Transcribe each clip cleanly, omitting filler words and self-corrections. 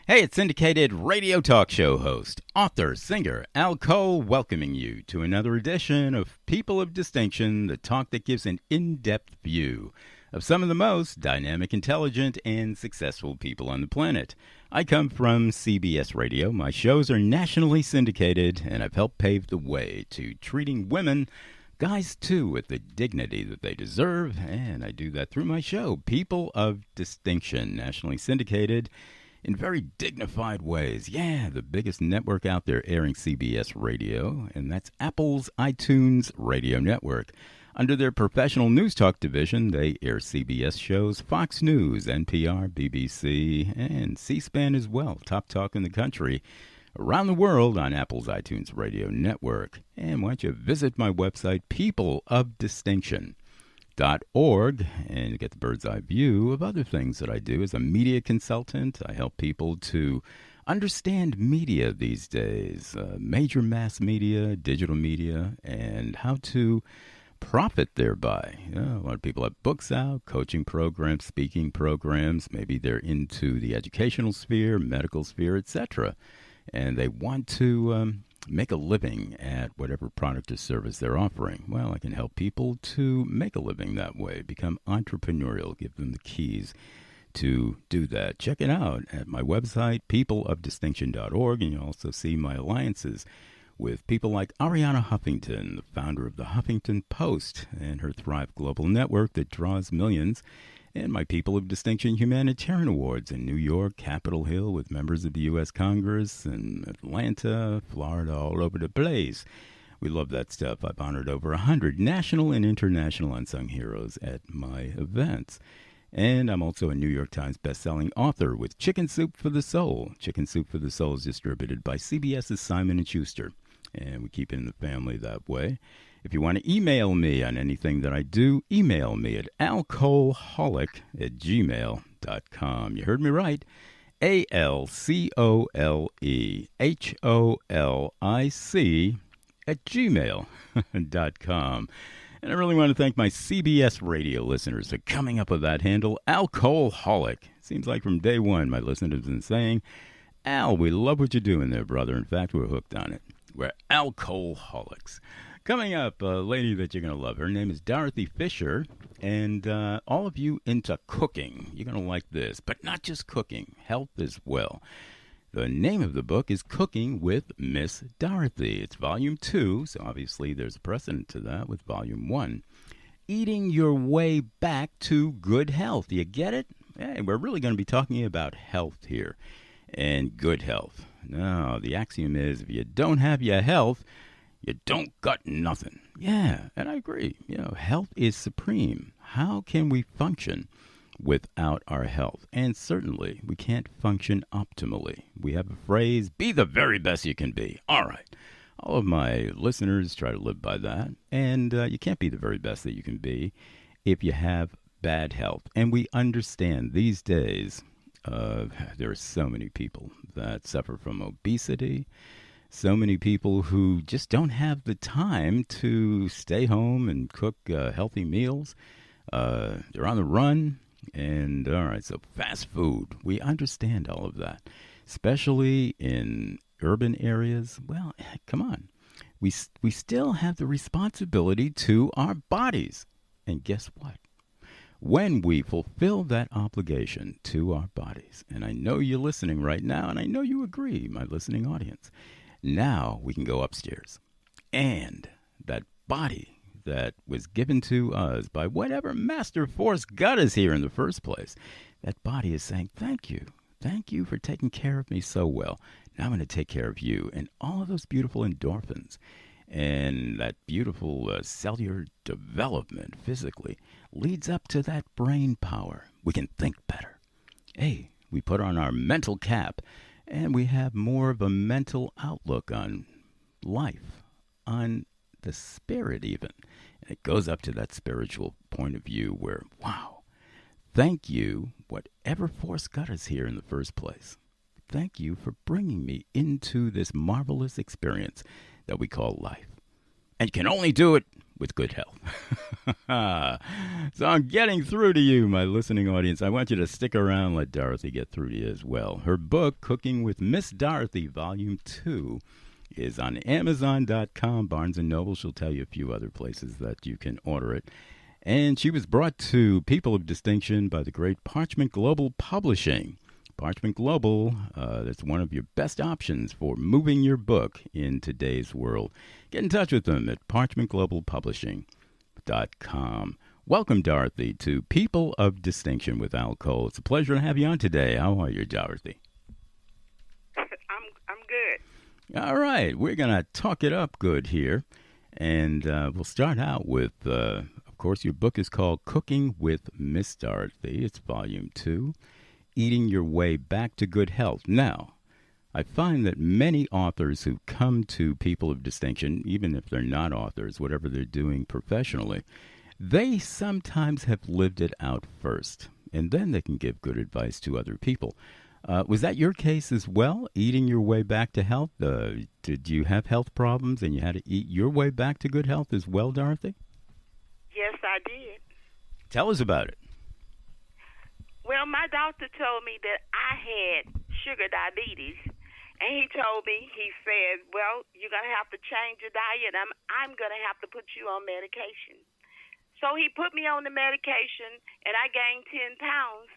Hey, it's syndicated radio talk show host, author, singer Al Cole, welcoming you to another edition of People of Distinction, the talk that gives an in-depth view of some of the most dynamic, intelligent, and successful people on the planet. I come from CBS Radio. My shows are nationally syndicated, and I've helped pave the way to treating women, guys too, with the dignity that they deserve, and I do that through my show, People of Distinction, nationally syndicated in very dignified ways. Yeah, the biggest network out there airing CBS Radio, and that's Apple's iTunes Radio Network. Under their professional news talk division, they air CBS shows, Fox News, NPR, BBC, and C-SPAN as well, top talk in the country, around the world on Apple's iTunes Radio Network. And why don't you visit my website, peopleofdistinction.org, and get the bird's eye view of other things that I do as a media consultant. I help people to understand media these days, major mass media, digital media, and how to profit thereby. A lot of people have books out, coaching programs, speaking programs. Maybe they're into the educational sphere, medical sphere, etc., and they want to make a living at whatever product or service they're offering. Well, I can help people to make a living that way, become entrepreneurial, give them the keys to do that. Check it out at my website, peopleofdistinction.org, and you'll also see my alliances with people like Ariana Huffington, the founder of the Huffington Post, and her Thrive Global Network that draws millions, and my People of Distinction Humanitarian Awards in New York, Capitol Hill, with members of the U.S. Congress, and Atlanta, Florida, all over the place. We love that stuff. I've honored over 100 national and international unsung heroes at my events. And I'm also a New York Times bestselling author with Chicken Soup for the Soul. Chicken Soup for the Soul is distributed by CBS's Simon & Schuster, and we keep it in the family that way. If you want to email me on anything that I do, email me at alcoholic@gmail.com. You heard me right. ALCOLEHOLIC@gmail.com. And I really want to thank my CBS radio listeners for coming up with that handle, Alcoholic. Seems like from day one my listeners have been saying, Al, we love what you're doing there, brother. In fact, we're hooked on it. We're alcoholics. Coming up, a lady that you're going to love. Her name is Dorothy Fisher. And all of you into cooking, you're going to like this. But not just cooking, health as well. The name of the book is Cooking with Miss Dorothy. It's Volume 2, so obviously there's a precedent to that with Volume 1. Eating your way back to good health. You get it? Hey, we're really going to be talking about health here and good health. Now, the axiom is if you don't have your health, you don't got nothing. Yeah, and I agree. Health is supreme. How can we function without our health? And certainly, we can't function optimally. We have a phrase, be the very best you can be. All right. All of my listeners try to live by that. And you can't be the very best that you can be if you have bad health. And we understand these days there are so many people that suffer from obesity, so many people who just don't have the time to stay home and cook healthy meals. They're on the run. And, all right, so fast food, we understand all of that, especially in urban areas. Well, come on. We still have the responsibility to our bodies. And guess what? When we fulfill that obligation to our bodies, and I know you're listening right now, and I know you agree, my listening audience, now we can go upstairs. And that body that was given to us by whatever master force got us here in the first place, that body is saying, thank you. Thank you for taking care of me so well. Now I'm going to take care of you. And all of those beautiful endorphins and that beautiful cellular development physically leads up to that brain power. We can think better. Hey, we put on our mental cap and we have more of a mental outlook on life, on the spirit even. And it goes up to that spiritual point of view where, wow, thank you, whatever force got us here in the first place. Thank you for bringing me into this marvelous experience that we call life. And you can only do it with good health. So I'm getting through to you, my listening audience. I want you to stick around and let Dorothy get through to you as well. Her book, Cooking with Miss Dorothy, Volume 2, is on Amazon.com, Barnes & Noble. She'll tell you a few other places that you can order it. And she was brought to people of distinction by the great Parchment Global Publishing. Parchment Global, that's one of your best options for moving your book in today's world. Get in touch with them at parchmentglobalpublishing.com. Welcome, Dorothy, to People of Distinction with Al Cole. It's a pleasure to have you on today. How are you, Dorothy? I'm good. All right, we're going to talk it up good here. And we'll start out with, of course, your book is called Cooking with Miss Dorothy. It's Volume 2, Eating Your Way Back to Good Health. Now, I find that many authors who come to People of Distinction, even if they're not authors, whatever they're doing professionally, they sometimes have lived it out first, and then they can give good advice to other people. Was that your case as well, eating your way back to health? Did you have health problems and you had to eat your way back to good health as well, Dorothy? Yes, I did. Tell us about it. Well, my doctor told me that I had sugar diabetes, and he told me, he said, well, you're going to have to change your diet. I'm going to have to put you on medication. So he put me on the medication, and I gained 10 pounds.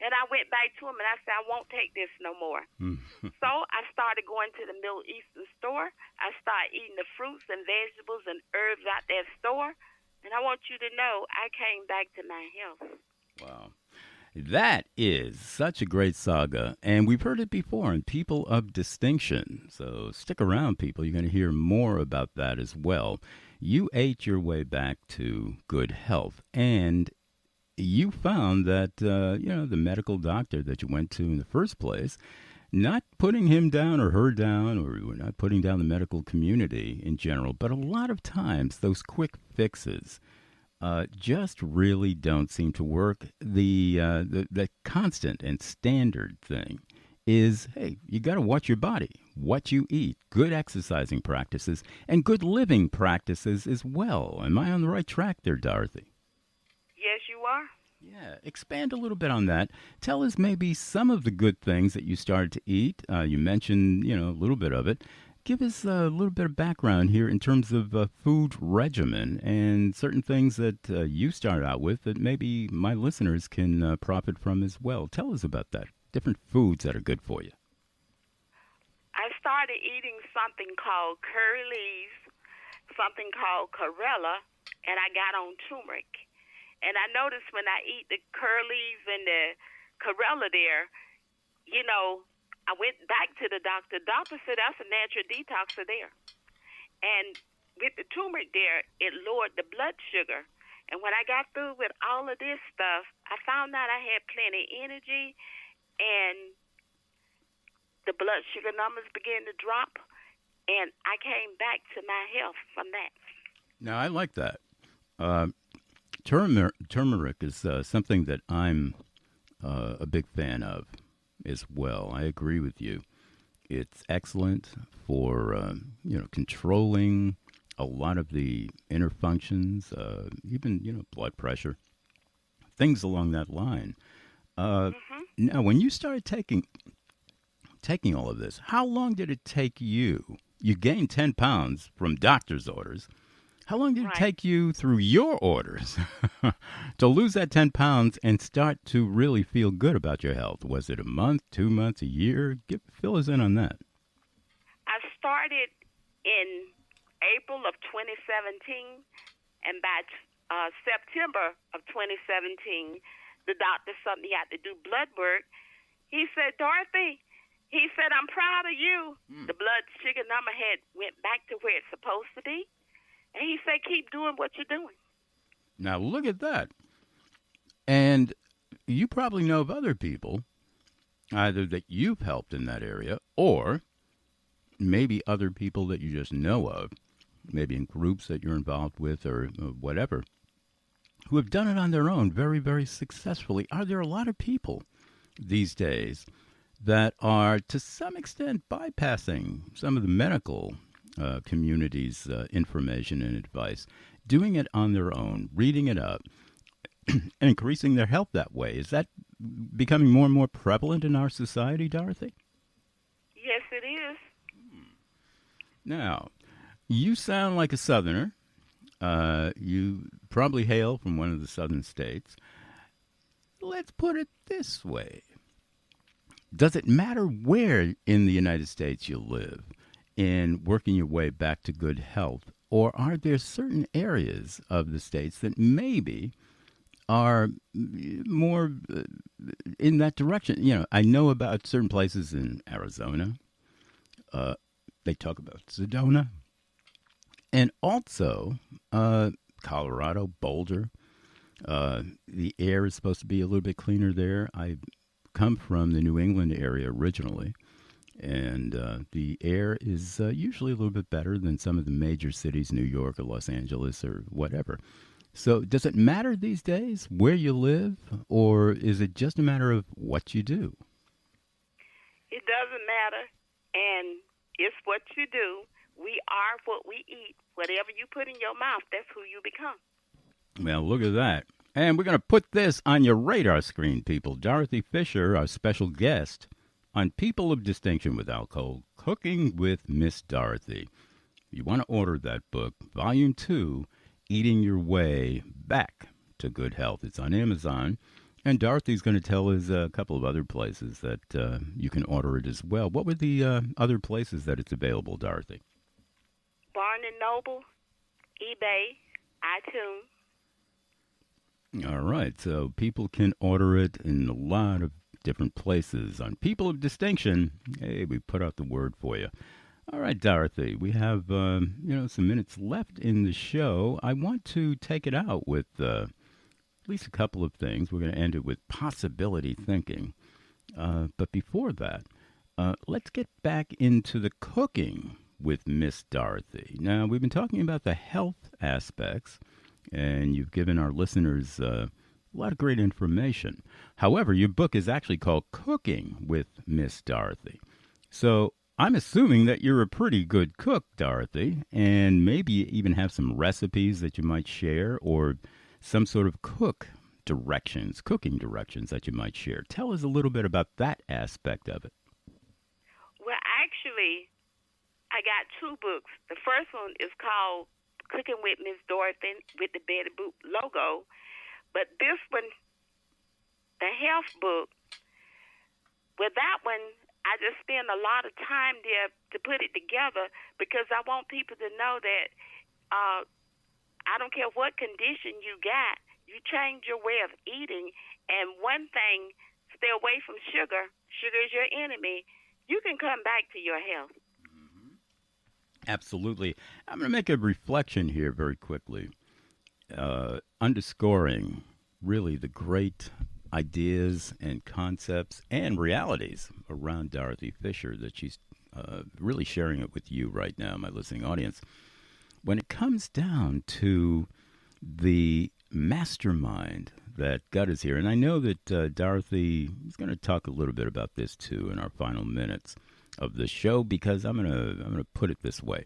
And I went back to him, and I said, I won't take this no more. So I started going to the Middle Eastern store. I started eating the fruits and vegetables and herbs out that store. And I want you to know I came back to my health. Wow. That is such a great saga. And we've heard it before in People of Distinction. So stick around, people. You're going to hear more about that as well. You ate your way back to good health. And you found that, the medical doctor that you went to in the first place, not putting him down or her down, or we're not putting down the medical community in general, but a lot of times those quick fixes just really don't seem to work. The constant and standard thing is, hey, you got to watch your body, what you eat, good exercising practices, and good living practices as well. Am I on the right track there, Dorothy? Yes, you are. Yeah, expand a little bit on that. Tell us maybe some of the good things that you started to eat. You mentioned, a little bit of it. Give us a little bit of background here in terms of food regimen and certain things that you started out with that maybe my listeners can profit from as well. Tell us about that. Different foods that are good for you. I started eating something called curry leaves, something called chlorella, and I got on turmeric. And I noticed when I eat the curry leaves and the chlorella there, I went back to the doctor. The doctor said that's a natural detoxer there. And with the turmeric there, it lowered the blood sugar. And when I got through with all of this stuff, I found out I had plenty of energy, and the blood sugar numbers began to drop, and I came back to my health from that. Now, I like that. Turmeric is something that I'm a big fan of as well. I agree with you. It's excellent for controlling a lot of the inner functions, even blood pressure, things along that line. Now, when you started taking all of this, how long did it take you? You gained 10 pounds from doctor's orders. How long did it take you through your orders to lose that 10 pounds and start to really feel good about your health? Was it a month, 2 months, a year? Fill us in on that. I started in April of 2017, and by September of 2017, the doctor told me I had to do blood work. He said, Dorothy, he said, I'm proud of you. The blood sugar number had went back to where it's supposed to be. And he said, keep doing what you're doing. Now, look at that. And you probably know of other people, either that you've helped in that area, or maybe other people that you just know of, maybe in groups that you're involved with or whatever, who have done it on their own very, very successfully. Are there a lot of people these days that are, to some extent, bypassing some of the medical community's information and advice, doing it on their own, reading it up, and increasing their health that way. Is that becoming more and more prevalent in our society, Dorothy? Yes, it is. Now, you sound like a Southerner. You probably hail from one of the southern states. Let's put it this way. Does it matter where in the United States you live in working your way back to good health? Or are there certain areas of the states that maybe are more in that direction? You know, I know about certain places in Arizona. They talk about Sedona. And also Colorado, Boulder. The air is supposed to be a little bit cleaner there. I come from the New England area originally, and the air is usually a little bit better than some of the major cities, New York or Los Angeles or whatever. So does it matter these days where you live, or is it just a matter of what you do? It doesn't matter, and it's what you do. We are what we eat. Whatever you put in your mouth, that's who you become. Well, look at that. And we're going to put this on your radar screen, people. Dorothy Fisher, our special guest on People of Distinction with Alcohol, Cooking with Miss Dorothy. You want to order that book, Volume 2, Eating Your Way Back to Good Health. It's on Amazon. And Dorothy's going to tell us a couple of other places that you can order it as well. What were the other places that it's available, Dorothy? Barnes & Noble, eBay, iTunes. All right, so people can order it in a lot of different places. On People of Distinction, hey, we put out the word for you. All right, Dorothy, we have some minutes left in the show. I want to take it out with at least a couple of things. We're going to end it with possibility thinking. But before that, let's get back into the cooking with Miss Dorothy. Now, we've been talking about the health aspects, and you've given our listeners a lot of great information. However, your book is actually called Cooking with Miss Dorothy. So I'm assuming that you're a pretty good cook, Dorothy, and maybe you even have some recipes that you might share or some sort of cooking directions that you might share. Tell us a little bit about that aspect of it. Well, actually, I got two books. The first one is called Cooking with Miss Dorothy with the Betty Boop logo. But this one, the health book, with that one, I just spend a lot of time there to put it together because I want people to know that I don't care what condition you got, you change your way of eating. And one thing, stay away from sugar. Sugar is your enemy. You can come back to your health. Absolutely. I'm going to make a reflection here very quickly, underscoring really the great ideas and concepts and realities around Dorothy Fisher that she's really sharing it with you right now, my listening audience. When it comes down to the mastermind that got us here, and I know that Dorothy is going to talk a little bit about this too in our final minutes of the show, because I'm gonna put it this way.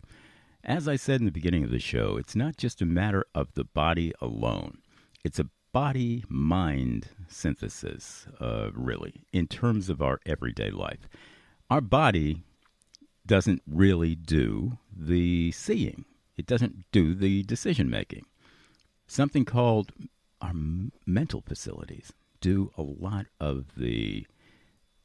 As I said in the beginning of the show, it's not just a matter of the body alone. It's a body-mind synthesis, really, in terms of our everyday life. Our body doesn't really do the seeing. It doesn't do the decision-making. Something called our mental facilities do a lot of the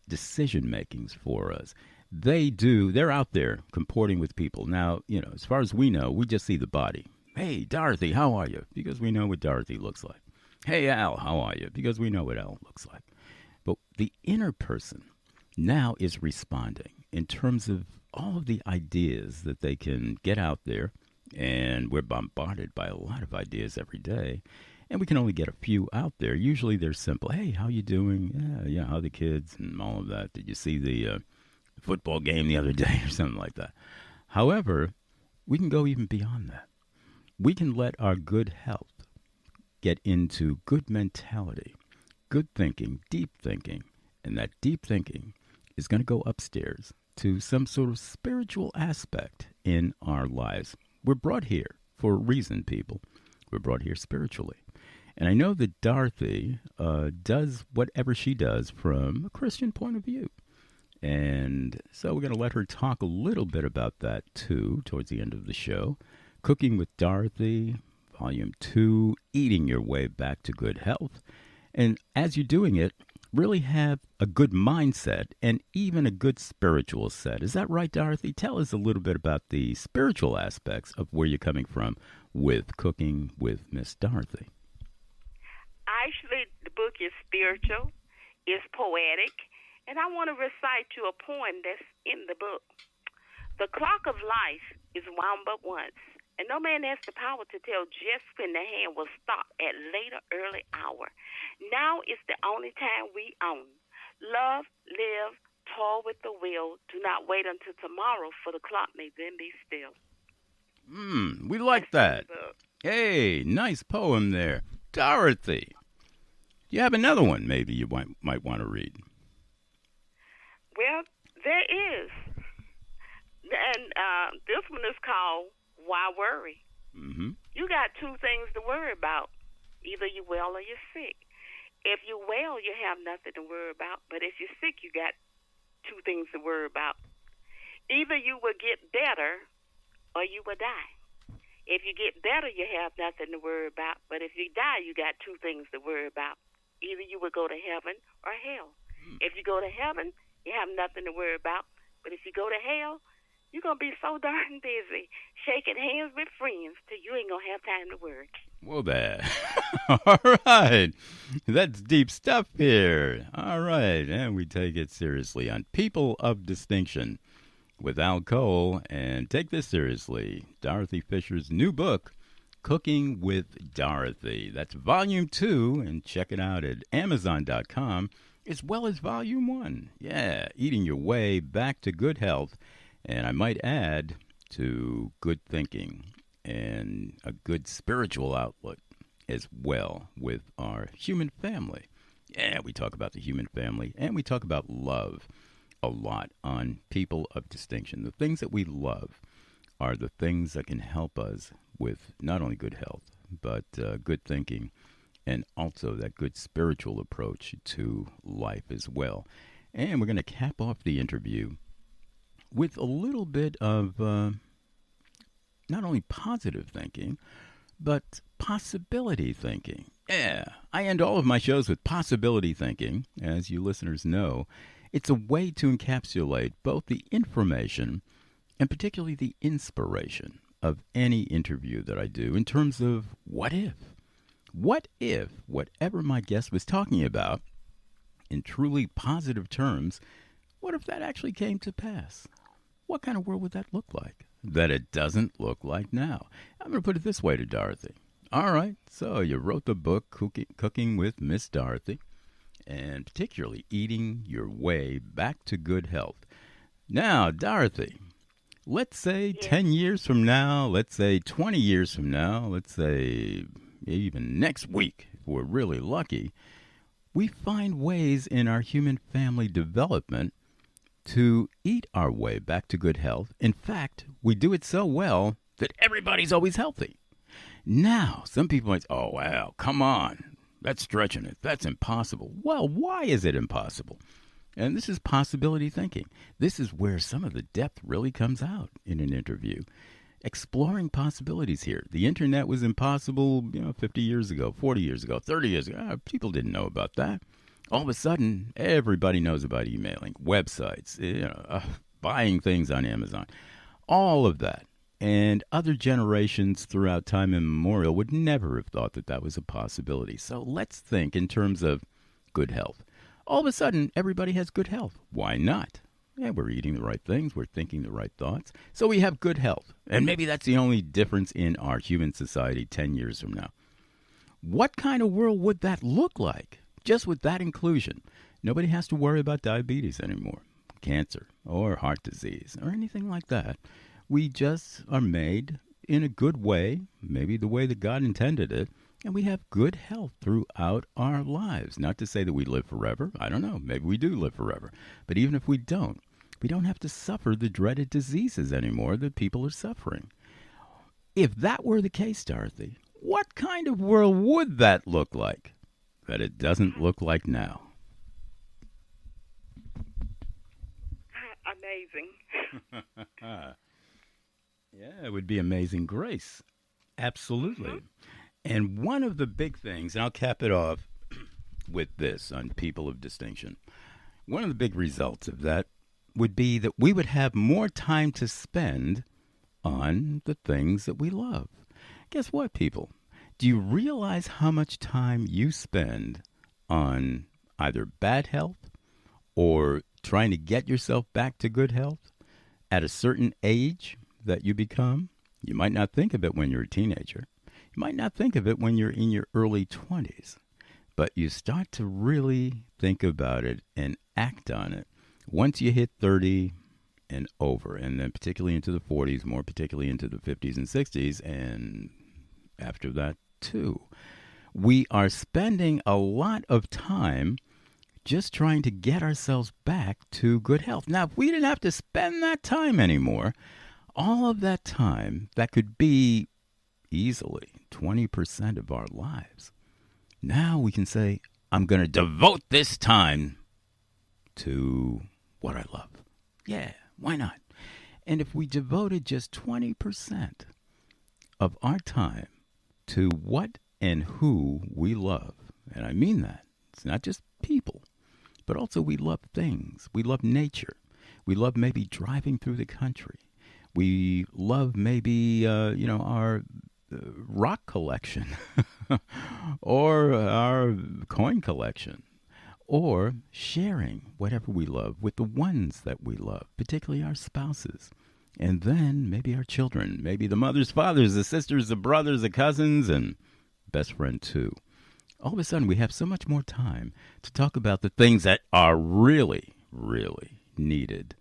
decision-makings for us. They're out there comporting with people. Now, as far as we know, we just see the body. Hey, Dorothy, how are you? Because we know what Dorothy looks like. Hey, Al, how are you? Because we know what Al looks like. But the inner person now is responding in terms of all of the ideas that they can get out there. And we're bombarded by a lot of ideas every day. And we can only get a few out there. Usually they're simple. Hey, how you doing? Yeah, how are the kids? And all of that. Did you see the football game the other day or something like that? However, we can go even beyond that. We can let our good health get into good mentality, good thinking, deep thinking. And that deep thinking is going to go upstairs to some sort of spiritual aspect in our lives. We're brought here for a reason, people. We're brought here spiritually. And I know that Dorothy does whatever she does from a Christian point of view. And so we're going to let her talk a little bit about that, too, towards the end of the show. Cooking with Dorothy, Volume 2, Eating Your Way Back to Good Health. And as you're doing it, really have a good mindset and even a good spiritual set. Is that right, Dorothy? Tell us a little bit about the spiritual aspects of where you're coming from with Cooking with Miss Dorothy. Actually, the book is spiritual, it's poetic, and I want to recite you a poem that's in the book. The clock of life is wound but once, and no man has the power to tell just when the hand will stop at later early hour. Now is the only time we own. Love, live, toil with the will. Do not wait until tomorrow, for the clock may then be still. We like that. Hey, nice poem there. Dorothy, you have another one maybe you might want to read. Well, there is. And this one is called Why Worry? Mm-hmm. You got two things to worry about. Either you're well or you're sick. If you're well, you have nothing to worry about. But if you're sick, you got two things to worry about. Either you will get better or you will die. If you get better, you have nothing to worry about. But if you die, you got two things to worry about. Either you will go to heaven or hell. If you go to heaven, you have nothing to worry about. But if you go to hell, you're going to be so darn busy shaking hands with friends till you ain't going to have time to worry. Well, there. All right. That's deep stuff here. All right. And we take it seriously on People of Distinction with Al Cole. And take this seriously. Dorothy Fisher's new book, Cooking with Dorothy. That's Volume 2. And check it out at Amazon.com, as well as Volume 1. Yeah, Eating Your Way Back to Good Health. And I might add to good thinking and a good spiritual outlook as well with our human family. Yeah, we talk about the human family and we talk about love a lot on People of Distinction. The things that we love are the things that can help us with not only good health, but good thinking and also that good spiritual approach to life as well. And we're going to cap off the interview with a little bit of not only positive thinking, but possibility thinking. Yeah, I end all of my shows with possibility thinking. As you listeners know, it's a way to encapsulate both the information and particularly the inspiration of any interview that I do in terms of what if? What if whatever my guest was talking about, in truly positive terms, what if that actually came to pass? What kind of world would that look like? That it doesn't look like now. I'm going to put it this way to Dorothy. All right, so you wrote the book, Cooking with Miss Dorothy, and particularly Eating Your Way Back to Good Health. Now, Dorothy, let's say 10 years from now, let's say 20 years from now, let's say even next week, if we're really lucky, we find ways in our human family development to eat our way back to good health. In fact, we do it so well that everybody's always healthy. Now, some people might say, oh, wow, come on. That's stretching it. That's impossible. Well, why is it impossible? And this is possibility thinking. This is where some of the depth really comes out in an interview. Exploring possibilities here. The internet was impossible, 50 years ago, 40 years ago, 30 years ago. People didn't know about that. All of a sudden, everybody knows about emailing, websites, buying things on Amazon, all of that. And other generations throughout time immemorial would never have thought that that was a possibility. So let's think in terms of good health. All of a sudden, everybody has good health. Why not? Yeah, we're eating the right things. We're thinking the right thoughts. So we have good health. And maybe that's the only difference in our human society 10 years from now. What kind of world would that look like? Just with that inclusion, nobody has to worry about diabetes anymore, cancer, or heart disease, or anything like that. We just are made in a good way, maybe the way that God intended it, and we have good health throughout our lives. Not to say that we live forever. I don't know. Maybe we do live forever. But even if we don't, We don't have to suffer the dreaded diseases anymore that people are suffering. If that were the case, Dorothy, what kind of world would that look like that it doesn't look like now? Amazing. Yeah, it would be amazing grace. Absolutely. And one of the big things, and I'll cap it off with this on people of distinction, one of the big results of that would be that we would have more time to spend on the things that we love. Guess what, people? Do you realize how much time you spend on either bad health or trying to get yourself back to good health at a certain age that you become? You might not think of it when you're a teenager. You might not think of it when you're in your early 20s. But you start to really think about it and act on it once you hit 30 and over, and then particularly into the 40s, more particularly into the 50s and 60s, and after that too. We are spending a lot of time just trying to get ourselves back to good health. Now, if we didn't have to spend that time anymore, all of that time, that could be easily 20% of our lives. Now we can say, I'm going to devote this time to what I love. Yeah, why not? And if we devoted just 20% of our time to what and who we love, and I mean that, it's not just people, but also we love things. We love nature. We love maybe driving through the country. We love maybe, our rock collection or our coin collection, or sharing whatever we love with the ones that we love, particularly our spouses, and then maybe our children, maybe the mothers, fathers, the sisters, the brothers, the cousins, and best friend too. All of a sudden we have so much more time to talk about the things that are really, really needed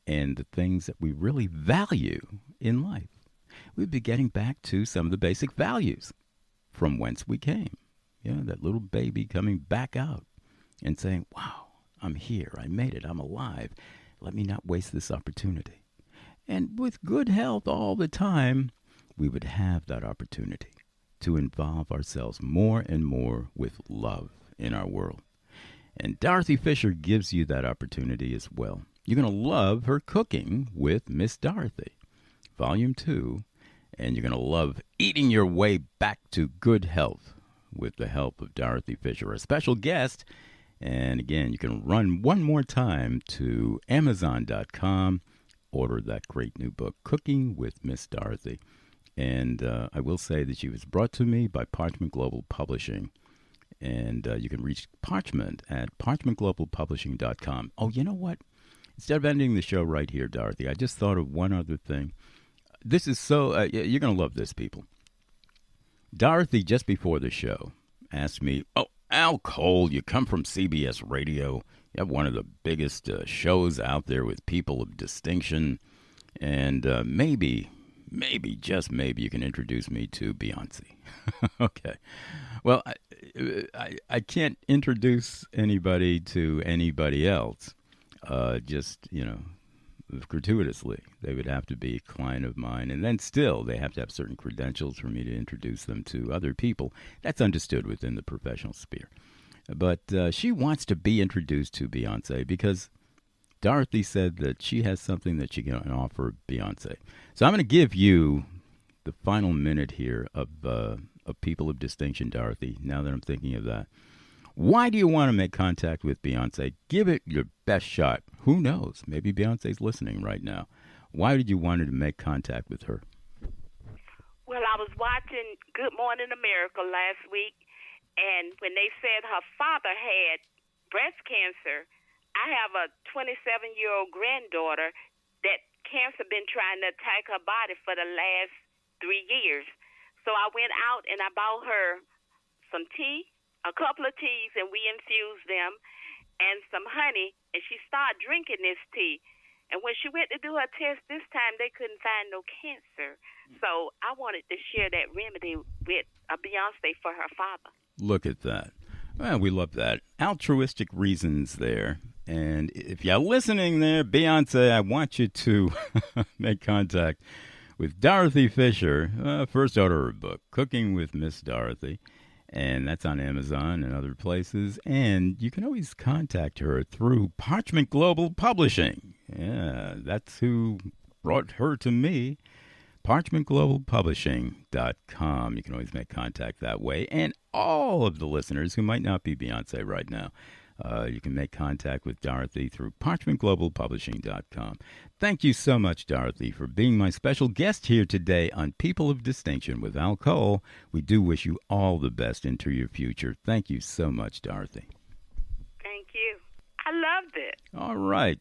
and the things that we really value in life. We'd be getting back to some of the basic values from whence we came. You know, that little baby coming back out and saying, wow, I'm here. I made it. I'm alive. Let me not waste this opportunity. And with good health all the time, we would have that opportunity to involve ourselves more and more with love in our world. And Dorothy Fisher gives you that opportunity as well. You're going to love her cooking with Miss Dorothy, Volume 2. And you're going to love eating your way back to good health with the help of Dorothy Fisher, a special guest. And again, you can run one more time to Amazon.com, order that great new book, Cooking with Miss Dorothy. And I will say that she was brought to me by Parchment Global Publishing. And you can reach Parchment at parchmentglobalpublishing.com. Oh, you know what? Instead of ending the show right here, Dorothy, I just thought of one other thing. This is so, you're going to love this, people. Dorothy, just before the show, asked me, oh, Al Cole, you come from CBS Radio. You have one of the biggest shows out there with people of distinction. And maybe, just maybe, you can introduce me to Beyonce. Okay. Well, I can't introduce anybody to anybody else. Gratuitously. They would have to be a client of mine. And then still, they have to have certain credentials for me to introduce them to other people. That's understood within the professional sphere. But she wants to be introduced to Beyonce because Dorothy said that she has something that she can offer Beyonce. So I'm going to give you the final minute here of people of distinction, Dorothy, now that I'm thinking of that. Why do you want to make contact with Beyonce? Give it your best shot. Who knows? Maybe Beyonce's listening right now. Why did you want to make contact with her? Well, I was watching Good Morning America last week, and when they said her father had breast cancer, I have a 27-year-old granddaughter that cancer been trying to attack her body for the last 3 years. So I went out and I bought her some tea, a couple of teas, and we infused them, and some honey, and she started drinking this tea. And when she went to do her test this time, they couldn't find no cancer. So I wanted to share that remedy with Beyonce for her father. Look at that. Well, we love that. Altruistic reasons there. And if you're listening there, Beyonce, I want you to make contact with Dorothy Fisher. First order her book, Cooking with Miss Dorothy. And that's on Amazon and other places. And you can always contact her through Parchment Global Publishing. Yeah, that's who brought her to me. ParchmentGlobalPublishing.com. You can always make contact that way. And all of the listeners who might not be Beyonce right now, you can make contact with Dorothy through ParchmentGlobalPublishing.com. Thank you so much, Dorothy, for being my special guest here today on People of Distinction with Al Cole. We do wish you all the best into your future. Thank you so much, Dorothy. Thank you. I loved it. All right.